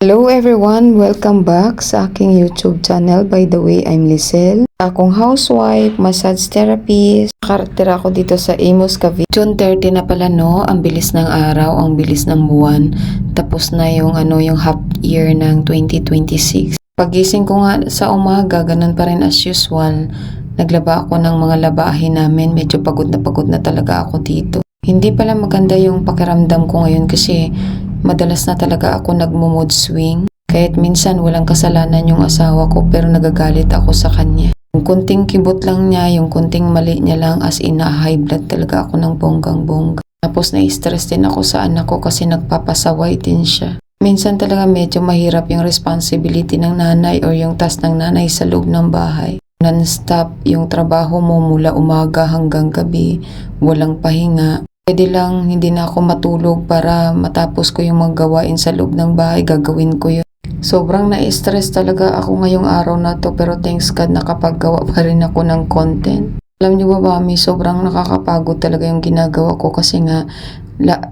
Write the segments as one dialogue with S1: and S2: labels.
S1: Hello everyone! Welcome back sa aking YouTube channel. By the way, I'm Lisel. Akong housewife, massage therapist. Nakarating ako dito sa Imus, Cavite. June 30 na pala no, ang bilis ng araw, ang bilis ng buwan. Tapos na yung half year ng 2026. Pagising ko nga sa umaga, ganun pa rin as usual. Naglaba ako ng mga labahin namin. Medyo pagod na talaga ako dito. Hindi pala maganda yung pakiramdam ko ngayon kasi madalas na talaga ako nagmo-mood swing. Kahit minsan walang kasalanan yung asawa ko pero nagagalit ako sa kanya. Yung kunting kibot lang niya, yung kunting mali niya lang as in high blood talaga ako ng bonggang-bongga. Tapos na-stress din ako sa anak ko kasi nagpapasaway din siya. Minsan talaga medyo mahirap yung responsibility ng nanay or yung task ng nanay sa loob ng bahay. Non-stop yung trabaho mo mula umaga hanggang gabi, walang pahinga. Pwede lang hindi na ako matulog para matapos ko yung mga gawain sa loob ng bahay, gagawin ko yun. Sobrang na-stress talaga ako ngayong araw na to pero thanks God nakapaggawa pa rin ako ng content. Alam niyo ba mami, sobrang nakakapagod talaga yung ginagawa ko kasi nga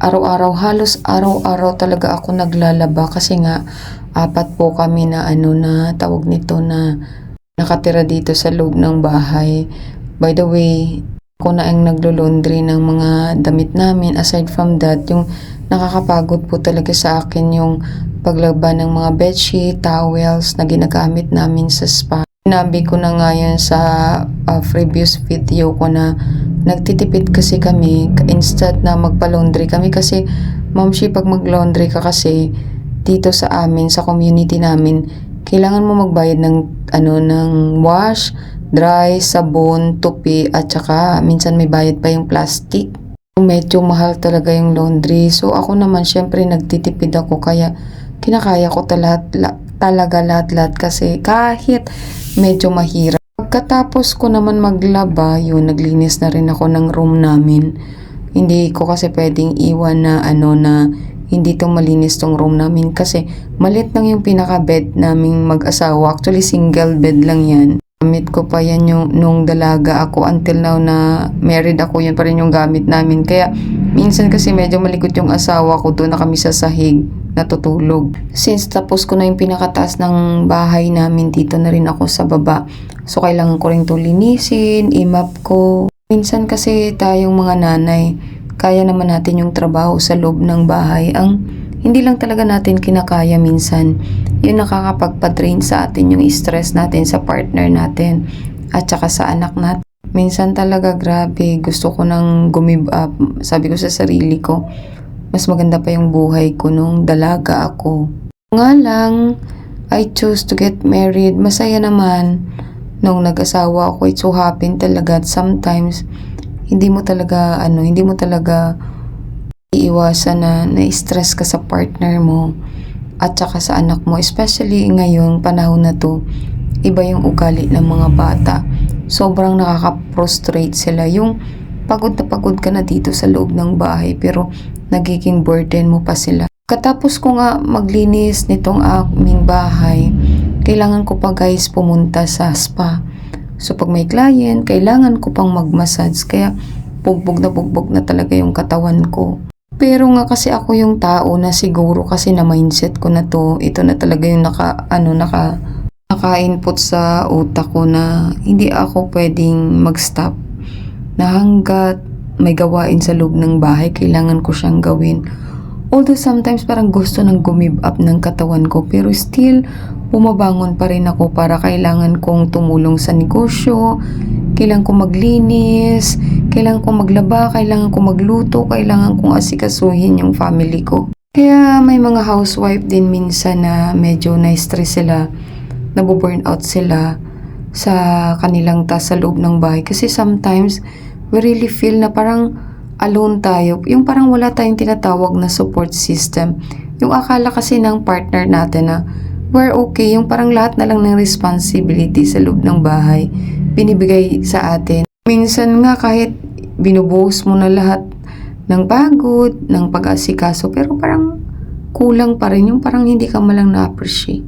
S1: araw-araw, halos araw-araw talaga ako naglalaba kasi nga 4 po kami na na tawag nito na nakatira dito sa loob ng bahay. By the way, ako na ang naglo-laundry ng mga damit namin. Aside from that, yung nakakapagod po talaga sa akin yung paglaban ng mga bedsheet, towels na ginagamit namin sa spa. Sinabi ko na nga yun sa previous video ko na nagtitipid kasi kami instead na magpa-laundry kami kasi mamshi pag mag-laundry ka kasi dito sa amin, sa community namin, kailangan mo magbayad ng wash, dry, sabon, tupi, at saka minsan may bayad pa yung plastic. Medyo mahal talaga yung laundry. So ako naman syempre nagtitipid ako kaya kinakaya ko talaga lahat kasi kahit medyo mahirap. Pagkatapos ko naman maglaba, yun naglinis na rin ako ng room namin. Hindi ko kasi pwedeng iwan na na hindi to malinis tong room namin kasi malit lang yung pinaka-bed naming mag-asawa. Actually single bed lang yan. Gamit ko pa yan nung dalaga ako until now na married ako, yun pa rin yung gamit namin. Kaya minsan kasi medyo malikot yung asawa ko, doon na kami sa sahig natutulog. Since tapos ko na yung pinakataas ng bahay namin, dito na rin ako sa baba. So kailangan ko rin to linisin, i-map ko. Minsan kasi tayong mga nanay, kaya naman natin yung trabaho sa loob ng bahay. Ang hindi lang talaga natin kinakaya minsan, yung nakakapagpa-drain sa atin yung stress natin sa partner natin at saka sa anak natin. Minsan talaga grabe, gusto ko nang gumib up. Sabi ko sa sarili ko, mas maganda pa yung buhay ko nung dalaga ako. Nga lang, I chose to get married. Masaya naman nung nag-asawa ako. It so happen talaga at sometimes hindi mo talaga iiwasan na na-stress ka sa partner mo at saka sa anak mo, especially ngayong panahon na to. Iba yung ugali ng mga bata, sobrang nakaka-frustrate sila, yung pagod ka na dito sa loob ng bahay pero nagiging burden mo pa sila. Katapos ko nga maglinis nitong aming bahay, kailangan ko pa guys pumunta sa spa. So pag may client, kailangan ko pang mag-massage kaya bugbog na talaga yung katawan ko. Pero nga kasi ako yung tao na siguro kasi na mindset ko na to, ito na talaga yung naka-input sa utak ko na hindi ako pwedeng mag-stop. Na hanggat may gawain sa loob ng bahay, kailangan ko siyang gawin. Although sometimes parang gusto nang gumib up ng katawan ko, pero still bumabangon pa rin ako para kailangan kong tumulong sa negosyo, kailangan kong maglinis, kailangan kong maglaba, kailangan kong magluto, kailangan kong asikasuhin yung family ko. Kaya may mga housewife din minsan na medyo na-stress sila, nabu-burnout sila sa kanilang task sa loob ng bahay. Kasi sometimes we really feel na parang alone tayo, yung parang wala tayong tinatawag na support system. Yung akala kasi ng partner natin na we're okay, yung parang lahat na lang ng responsibility sa loob ng bahay binibigay sa atin. Minsan nga kahit binubuhos mo na lahat ng pagod, ng pag-asikaso, pero parang kulang pa rin, yung parang hindi ka malang na-appreciate.